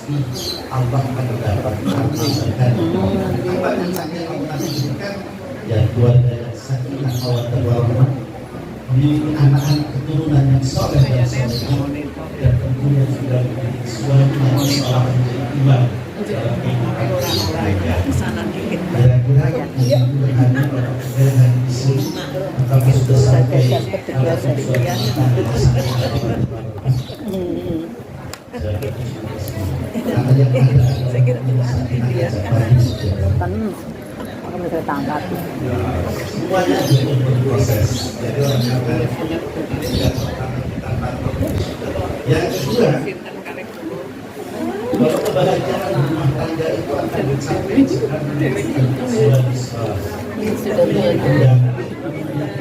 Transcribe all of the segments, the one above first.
pasti Allah akan mendapat tambahan. Apa misalnya Allah sebutkan ya keluarga yang sakinah mawaddah warahmah, memiliki anak-anak keturunan yang soleh dan soleh, dan tentunya juga memiliki suami yang soleh menjadi imam dalam kehidupan mereka. Kira-kira hanya dengan isi apakah sudah sampai kalau sudah saya kira akan bisa tangkap. Semuanya berproses. Jadi orang yang kedua, bahwa kebahagiaan rumah tangga itu akan mencapai jika suami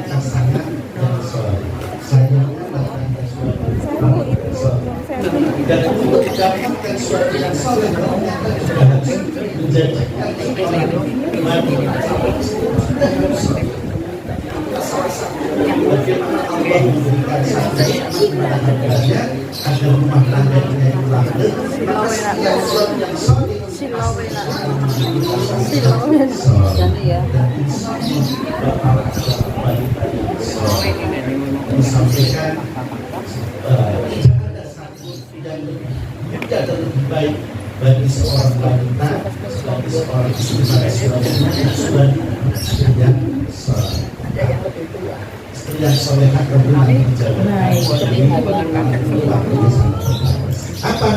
pasangan yang soleh. Sayangnya tanda suami dan untuk mendapatkan suami yang soleh ternyata juga harus menjadikan seorang mati. Bagaimana Allah memberikan satu hambanya agar rumah tangganya itu langgeng, maka setiap suami yang soleh disampaikan tidak ada satu yang lebih mudah dan lebih baik bagi seorang wanita, bagi seorang istri pada suami yang soleh. Istri yang solehah kemudian apa?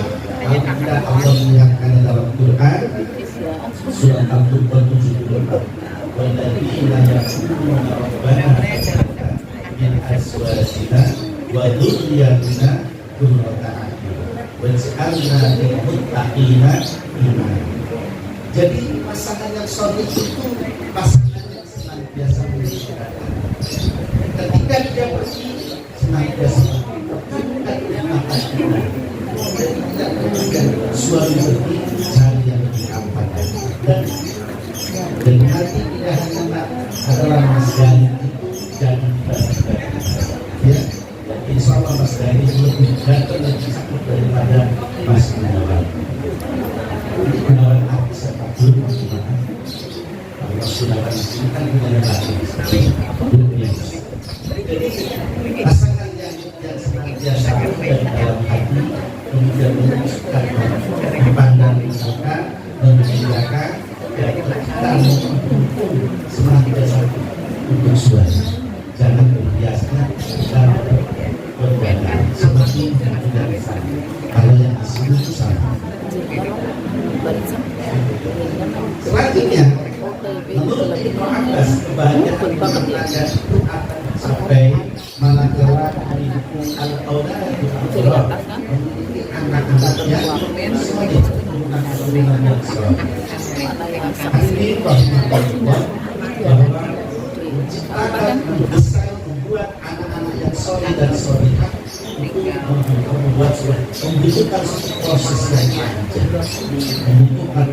Kita Allah mengingatkan dalam Quran surah Al-Baqarah 74. Walladzina yaquluna rabbana min azwajina wa dhurriyyatina qurrata a'yun waj'alna lil muttaqina imama. Jadi pasangan yang soleh itu pasangan yang senantiasa mengingatkan. Ketika dia pergi senantiasa suami pergi cari yang lebih aman dan hati tidak hanya adalah Mas Gani itu jangan dibagi-bagi ya. Insya Allah Mas Gani lebih ganteng dan cakep daripada Mas Gunawan. Ini Gunawan aku sepak dulu Mas Gunawan. Kalau Mas Gunawan ini kan punya lagi belum biasa. Jadi pasangan yang senantiasa dari dalam hati kemudian menunjukkan dipandang misalkan menunjukkan dan kita mendukung senantiasa untuk suami. Jangan terbiasa dan berbeda semakin tidak sama. Kalau yang disini itu sama. Selanjutnya, menurut Ibnu Abbas kebahagiaan rumah tangga itu akan sampai manakala mendukung al-auladu al-qurab memiliki anak-anaknya sebagai keturunan yang soleh. Ini bahwa menciptakan, mendesain, membuat anak-anak yang soleh dan solehah itu membutuhkan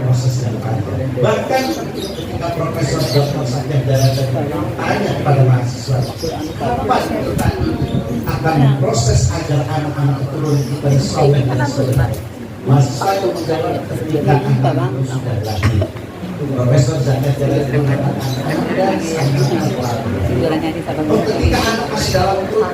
proses yang panjang, bahkan ketika Profesor Dr. Sakyab Darajat tanya kepada mahasiswa, kapan kita akan proses agar anak-anak keturunan kita soleh dan solehah? Mahasiswa itu menjawab ketika anak itu sudah lahir. Profesor Sakyab Darajat mengatakan dan sangat ketika anak masih dalam perut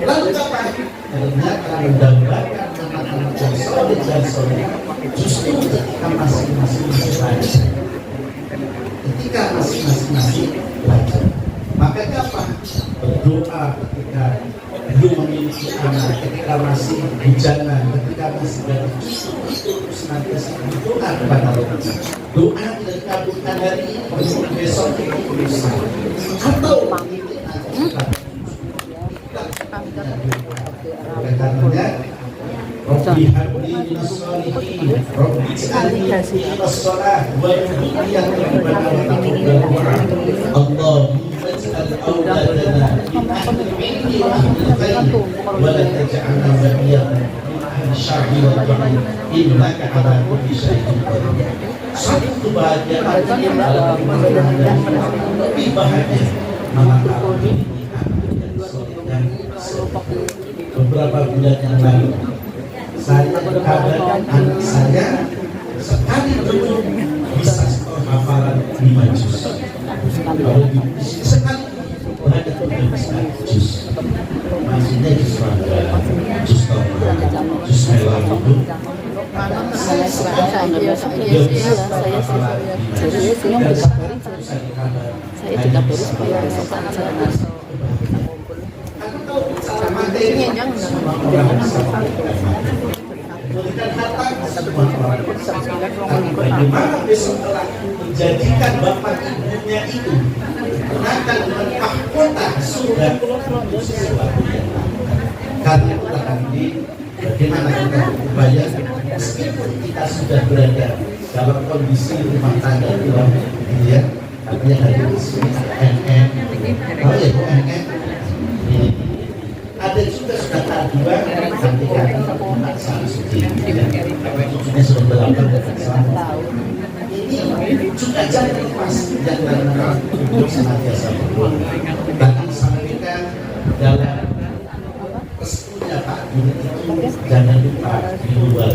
lalu kapan? Ternyata mendambakan anak-anak yang soleh dan soleh justru ketika masing-masing belajar. Ketika masing-masing belajar, maka apa? Berdoa ketika belum memiliki anak, ketika masih bujangan, ketika masih dari itu senantiasa berdoa kepada Allah. Doa tidak dikabulkan hari ini, besok itu bisa. Atau oleh karenanya Rabbi habli minas sholihin Rabbi ij'alni muqimas shalah wa dhurriyyati rabbana wa taqabbal du'a Allahumma ij'al awladana min ahli ilmi wa ahli khair wa la taj'alna waliyyan min ahli syarri wal jahil innaka ala kulli syai'in qadir. Satu kebahagiaan yang dalam lebih bahagia manakala memiliki anak yang soleh dan soleh. Beberapa bulan yang lalu Saya kabarkan anak saya sekali dulu bisa setor hafalan 5 juz. Kalau sekali banyak yang bisa juz. Maksudnya juz mangga, juz tomat, juz merah itu. Saya juga baru supaya besok aja. Bagaimana besok telah menjadikan bapak ibunya itu gunakan mahkota surga untuk sesuatu yang karena itulah nanti bagaimana kita berupaya meskipun kita sudah berada dalam kondisi rumah tangga keluar gitu ya, artinya hari ini NN, oh ya NN ini ada juga sudah tahap 2 nanti kami tak salah suci sudah sudah berlaku dan selama ini juga jangan lepas yang lain untuk senantiasa berdoa. Tadi sampaikan dalam restunya Pak Guru itu jangan lupa diubah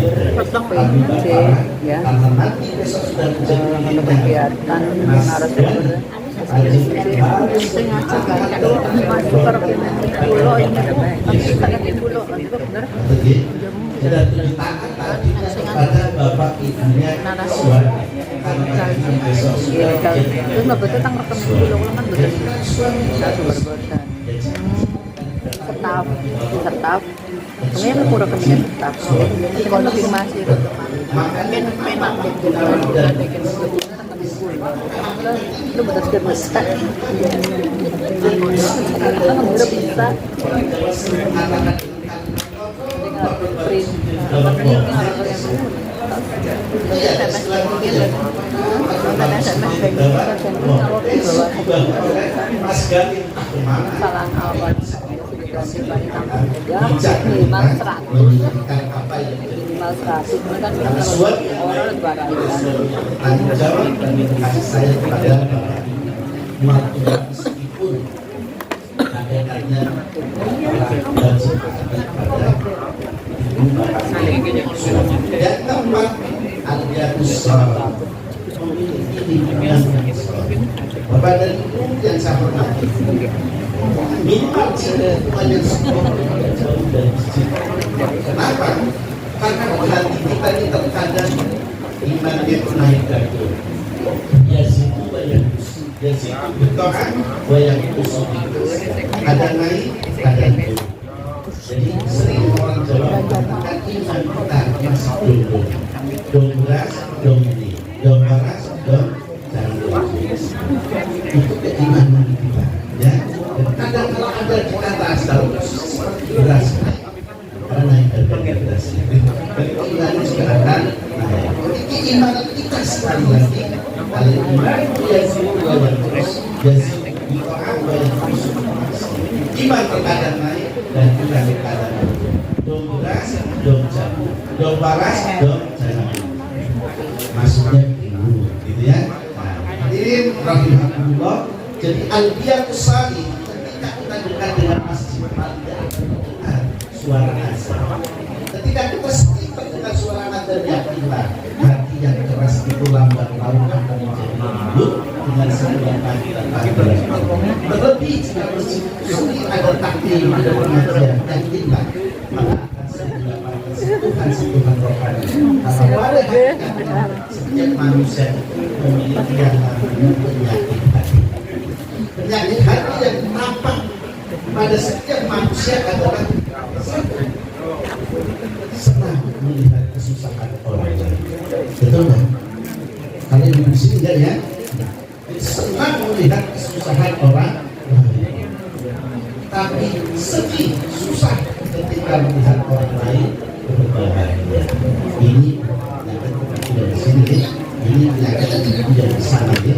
kami Bapak karena nanti besok sudah menjadi kegiatan harus harus pulau ini tapi sangat di pulau benar. Sudah ditangan tadi kepada bapak ibunya suami karena besok sudah terus nggak betul tentang rekening pulau kan betul setaf ini aku rekeningnya setaf nanti konfirmasi mungkin memang itu betul sudah bisa bisa saya kepada meskipun adanya dan tempat al-Yaqusah memiliki lingkungan yang selalu Bapak dan Ibu yang saya hormati minimal lingkungan yang selalu jauh dari masjid. Kenapa? Karena hati kita ini terkadang iman itu naik turun. Yazidu wa yanqus, yazidu bito'an wa yanqus, kadang naik, kadang turun. Jadi sering orang Jawa mengatakan iman kita masih dong beras, dong ini, dong panas, dong jangan itu keimanan kita ya. Dan kadang kalau ada di atas dalam beras karena naik harga beras keimanan juga akan naik. Keimanan kita sekali lagi kali iman yang semua yang terus jadi iman terkadang naik dan kita terkadang dong beras, dong jamu, dong panas, dong jangan maksudnya gitu ya. Hadirin rahimahullah, jadi al-Qiyamah Salih ketika kita dekat dengan masjid paling akan suara azan. Ketika kita sekitar dengan suara azan yakinlah hati yang keras itu lambat laun akan menjadi lembut dengan sebuah panggilan panggilan. Terlebih jika masjid sulit ada taklim, ada pengajian, yakinlah maka akan sebuah panggilan sentuhan rohani. Karena pada hakikatnya setiap manusia memiliki yang namanya penyakit hati. Penyakit hati yang tampak pada setiap manusia adalah senang melihat kesusahan orang lain. Betul nggak? Kalian di sini enggak ya? Senang melihat kesusahan orang lain. Tapi sedih, susah ketika melihat orang lain berbahagia. Ini dari sini, ini penyakit ibu yang di sana ya.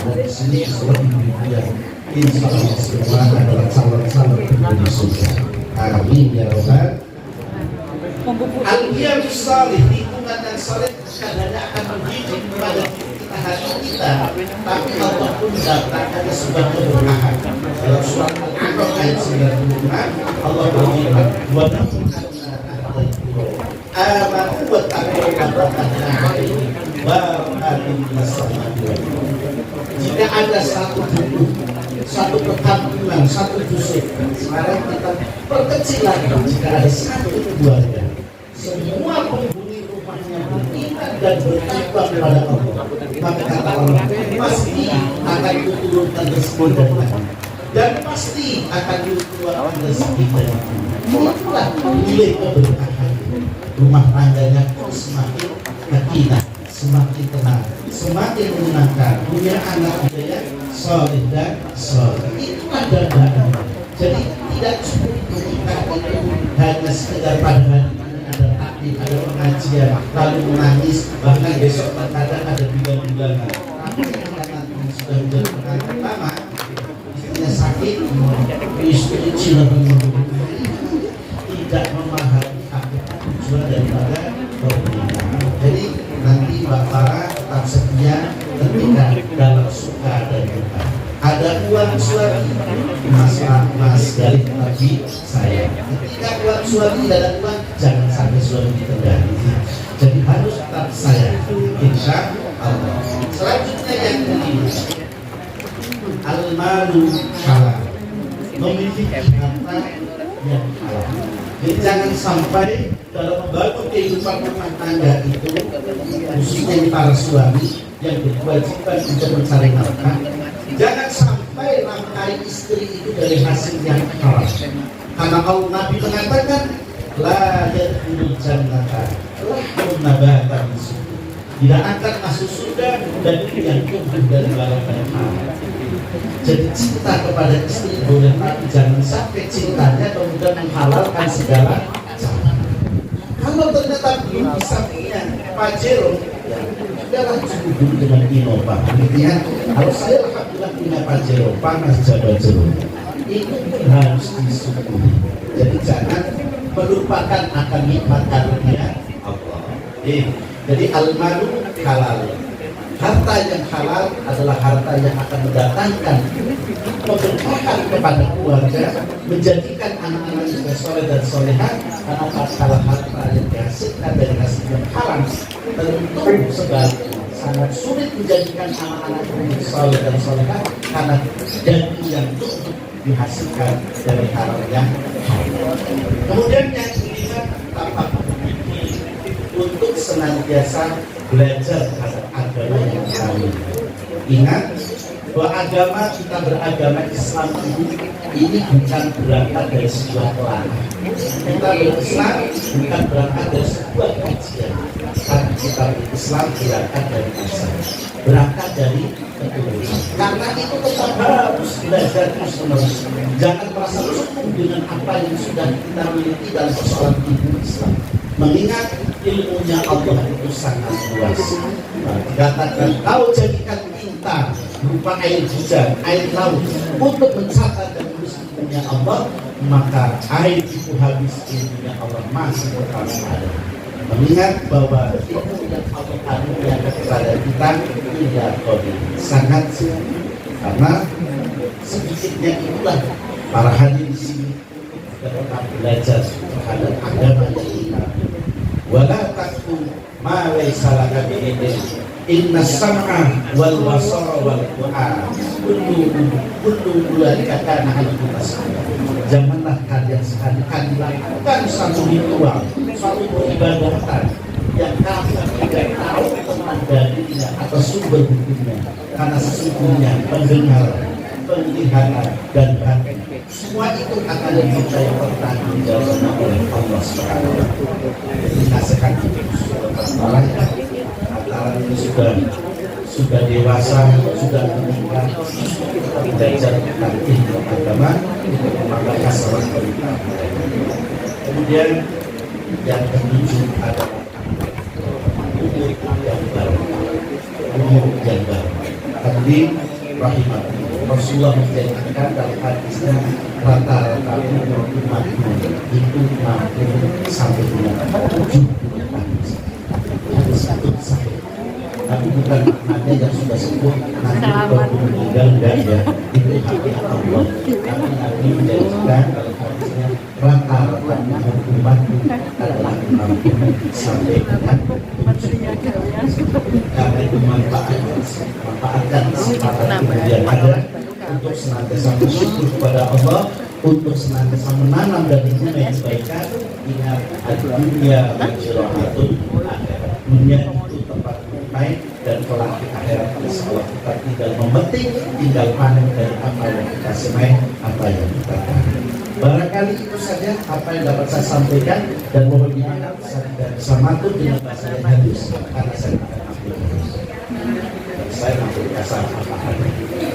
Dari sini seorang ibu yang insya Allah semua adalah calon-calon penghuni surga. Amin ya Rabbal. Al-Qiyamah Salih, lingkungan yang saleh kadang-kadang akan mendidik kepada kita hati kita, tapi Allah pun datangkan sebuah keberkahan. Dalam surat Al-A'raf ayat 95 Allah berfirman, wa amanu wa taqwa jika ada satu buku, satu perkampungan, satu dusun, sekarang kita perkecil lagi. Jika ada satu keluarga, semua penghuni rumahnya beriman dan bertakwa kepada Allah, maka kata Allah pasti akan diturunkan rezeki dari langit dan pasti akan dikeluarkan rezeki dari langit. Itulah nilai keberkahan. Rumah tangganya semakin sakinah, semakin tenang, semakin menyenangkan, punya anak yang soleh dan soleh. Itulah dandaan. Jadi tidak cukup kita itu hanya sekedar pada hari ini ada taklim, ada pengajian, lalu menangis, bahkan besok terkadang ada bulan-bulanan. Tapi karena nanti sudah menjadi perkara pertama, istrinya sakit, istri tidak memahami apa tujuan daripada pernikahan. Jadi nanti Mbak Farah tetap setia ketika dalam suka dan duka. Ada uang suami, mas dari Nabi saya. Ketika uang suami ada uang, jangan sampai suami terganggu. Jadi harus tetap saya, insya Allah. Selanjutnya yang kelima, al-malu halal, memiliki harta yang halal. Jadi jangan sampai dalam membangun kehidupan rumah tangga itu, khususnya para suami yang berkewajiban untuk mencari nafkah, jangan sampai nafkahi istri itu dari hasil yang halal. Karena Allah Nabi mengatakan, la yadkhulul jannata lahmun nabata bisuh. Tidak akan masuk surga dan yang tumbuh dari barang yang halal. Jadi cinta kepada istri boleh, tapi jangan sampai cintanya kemudian menghalalkan segala cara. Kalau ternyata belum bisa punya Pajero, ya udahlah cukup dulu dengan Innova. Artinya, kalau saya alhamdulillah punya Pajero, panas jaga jeruk, itu pun harus disyukuri. Jadi jangan melupakan akan nikmat karunia Allah. Jadi al-malu halal. Harta yang halal adalah harta yang akan mendatangkan keberkahan kepada keluarga, menjadikan anak-anak juga soleh dan soleha. Karena kalau harta yang dihasilkan dari hasil yang haram, tentu sebaliknya sangat sulit menjadikan anak-anak menjadi soleh dan soleha karena gaji yang cukup dihasilkan dari haram yang haram. Kemudian yang kelima, tampak untuk senantiasa belajar terhadap agama yang kami. Ingat bahwa agama kita beragama Islam ini bukan berangkat dari sebuah pelana. Kita berislam bukan berangkat dari sebuah kajian, tapi kita berislam berangkat dari asal, berangkat dari ketulusan. Karena itu tetap harus belajar terus-menerus. Jangan merasa cukup dengan apa yang sudah kita miliki dalam persoalan hidup Islam. Mengingat ilmunya Allah itu sangat luas. Dikatakan kau jadikan tinta berupa air hujan, air laut untuk mencatat dan menulis ilmunya Allah, maka air itu habis, ilmunya Allah masih tetap ada. Mengingat bahwa ilmu yang Allah anugerahkan kepada kita tidak kodim, sangat sedikit. Karena sedikitnya itulah para hadir di sini tetap belajar terhadap agama yang kita. Wala taqfu ma laysa laka bihi ilm. Inna sam'a wal basara wal fu'ada kullu ulaika kana anhu mas'ula. Janganlah kalian sekali-kali lakukan satu ritual, satu peribadatan yang kamu tidak tahu tentang dalilnya atau sumber hukumnya. Karena sesungguhnya pendengar, penglihatan dan hati semua itu akan dimintai pertanggungjawaban oleh Allah Subhanahu wa Ta'ala. Dikasihkan itu antara itu sudah dewasa, sudah menikah, kita belajar tentang ilmu agama, maka kasar kita. Kemudian yang ketujuh adalah umur yang baru. Umur yang baru. Tadi rahimahullah. Rasulullah menjadikan dalam hadisnya rata-rata umur umat itu 60 sampai 70 tahun. Satu sampai. Tapi bukan maknanya yang sudah sepuh nanti baru meninggal, enggak ya. Itu hak Allah. Tapi Nabi menjadikan kalau konsepnya rata-rata umat adalah 60 sampai dengan karena itu manfaatkan kesempatan kemudian ada untuk senantiasa bersyukur kepada Allah, untuk senantiasa menanam dan mempunyai kebaikan. Ingat, dunia majrahatun akhirat, dunia itu tempat bermain dan kelak di akhirat insyaallah kita tinggal memetik, tinggal panen dari apa yang kita semai, apa yang kita tanam. Barangkali itu saja apa yang dapat saya sampaikan, dan mohon dimaaf saya tidak bisa matur dengan bahasa yang halus karena saya tidak mampu halus. Saya mampu kasar apa-apa.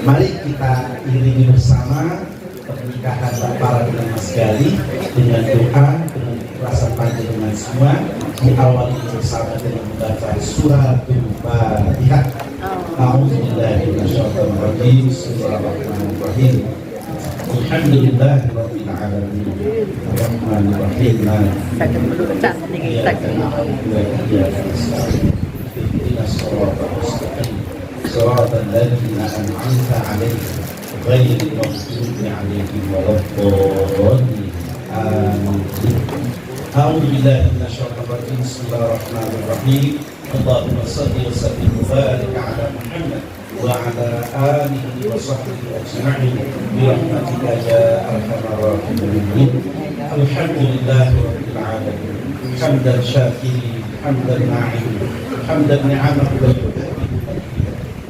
Mari kita iringi bersama pernikahan Bapak dengan Mas Gali dengan doa, dengan rasa panjenengan semua, diawali bersama dengan membaca suratul Fatihah. A'udzubillahi minasyaitonir rajim. Bismillahirrahmanirrahim. Alhamdulillahirabbil alamin. Arrahmanir rahim. Sakit menurut tak tinggi sakit. Ihdinas siratal mustaqim. Siratal ladzina an'amta 'alaihim ghairil maghdubi 'alaihim waladdallin. Amin. A'udzu billahi minasyaitonir rajim. Bismillahirrahmanirrahim. Allahumma shalli wa sallim wa barik 'ala Muhammad وعلى آله وصحبه أجمعين برحمتك يا أرحم الراحمين. الحمد لله رب العالمين حمدا شاكرين حمدا ناعمين حمدا نعمه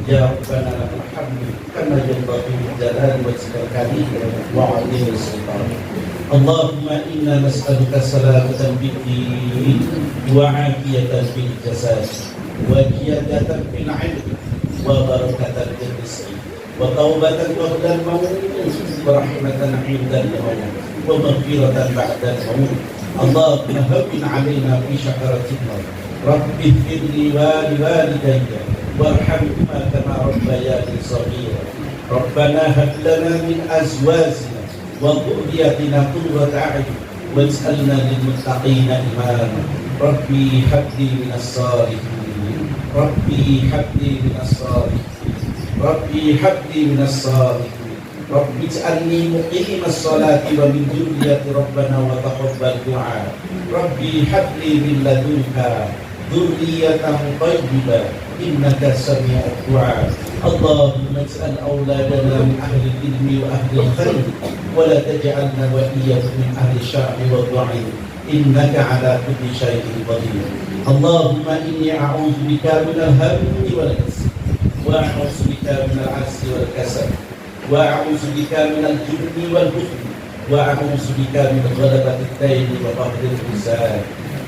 يا ربنا لك الحمد كما ينبغي لجلال وجهك الكريم وعظيم سلطانك. اللهم إنا نسألك سلامة في الدين وعافية في الجسد وزيادة في العلم وبركة في الرزق وتوبة قبل الموت ورحمة عند الموت ومغفرة بعد الموت. اللهم هون علينا في شكرة الموت. رب اغفر لي ولوالدي وارحمهما كما ربياني صغيرا. ربنا هب لنا من أزواجنا وذرياتنا قرة أعين واجعلنا للمتقين إماما. ربي هب لي من الصالحين. ربي هب لي من الصالحين. ربي هب لي من الصالحين. رب اجعلني مقيم الصلاة ومن ذرية ربنا وتقبل دعاء. ربي هب لي من لدنك ذرية طيبة إنك سميع الدعاء. اللهم اجعل أولادنا من أهل العلم وأهل الخير ولا تجعلنا وإياهم من أهل الشر والضعيف إنك على كل شيء قدير. اللهم إني أعوذ بك من الهم والحزن وأعوذ بك من العجز والكسل وأعوذ بك من الجبن والبخل وأعوذ بك من غلبة الدين وقهر الرجال.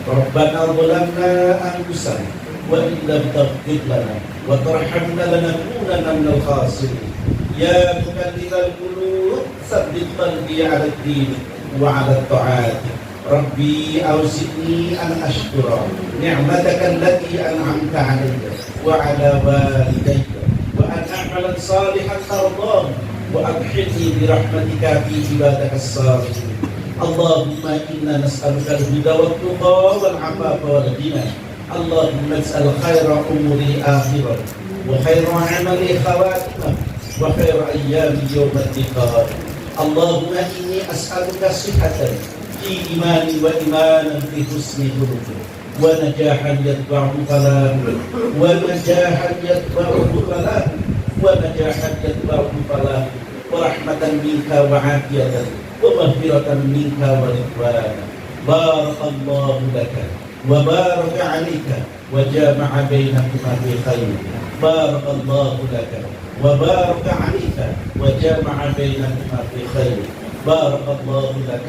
ربنا ظلمنا أنفسنا وإن لم تغفر لنا وترحمنا لنكونن من الخاسرين. يا مكلم القلوب ثبت قلبي على الدين وعلى الطاعات. ربي أوزعني أن أشكر نعمتك التي أنعمت علي وعلى والدي وأن أعمل صالحا ترضاه وأدخلني برحمتك في عبادك الصالحين. اللهم إنا نسألك الهدى والتقى والعفاف والغنى. اللهم اجعل خير أموري آخرة وخير عملي خواتمة وخير أيام يوم اللقاء. اللهم إني أسألك صحة في إيماني وإيمانا في حسن خلقي ونجاحا يتبعه كلامه ونجاحا يتبعه كلامه ونجاحا يتبعه كلامه ورحمة منك وعافية ومغفرة منك ورضوانا. بارك الله لك وبارك عليك وجامع بينكما في خير. بارك الله لك وبارك عليك وجامع بينكما في خير. بارك الله لك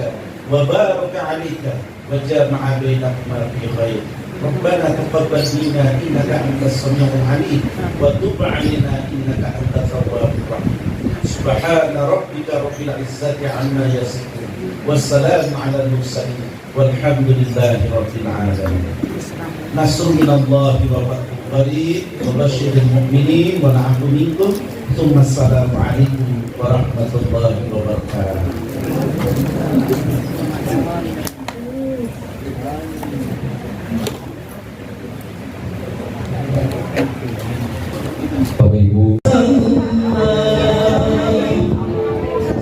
وبارك عليك وجامع بينكما في خير. ربنا تقبل منا إنك أنت السميع العليم وتب علينا إنك أنت التواب الرحيم. سبحان ربك رب العزة عما يصفون والسلام على المرسلين والحمد لله رب العالمين. نصر من الله وفتح قريب وبشر المؤمنين ونعم منكم. ثم السلام عليكم ورحمة الله وبركاته. Bapak Ibu,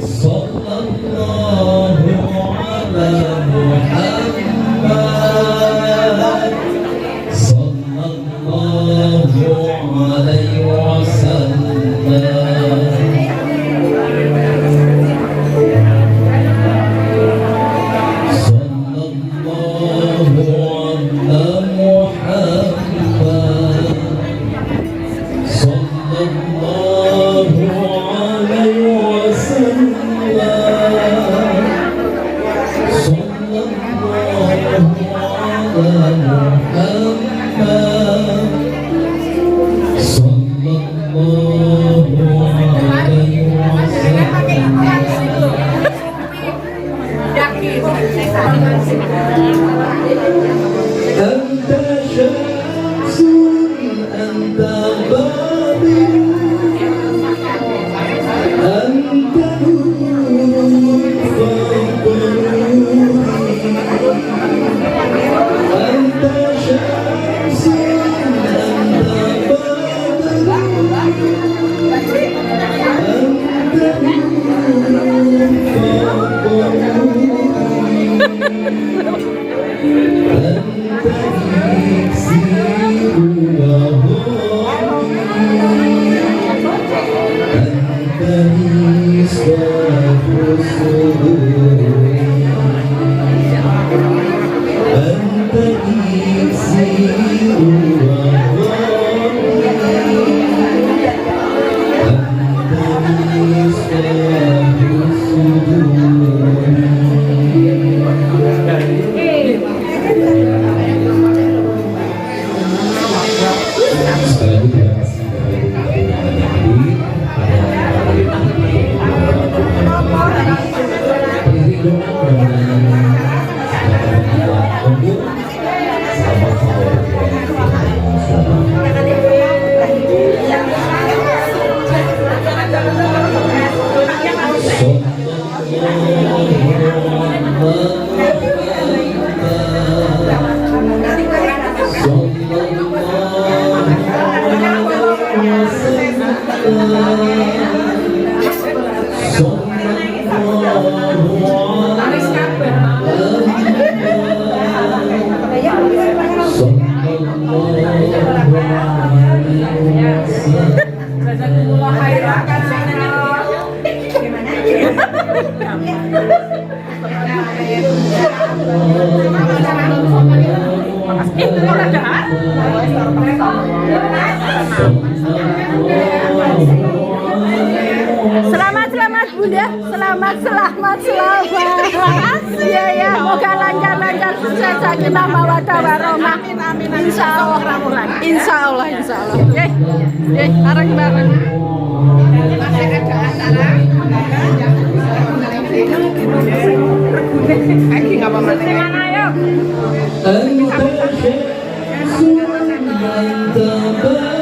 sallallahu شمس أنت ضابط أنت نور فوق نوري أنت شمس أنت بدر أنت نور فوق Selamat Bunda, selamat. Ya ya, moga lancar sukses sakinah mawaddah warahmah. Insya Allah. Ye, bareng. أنت شمس أنت بدر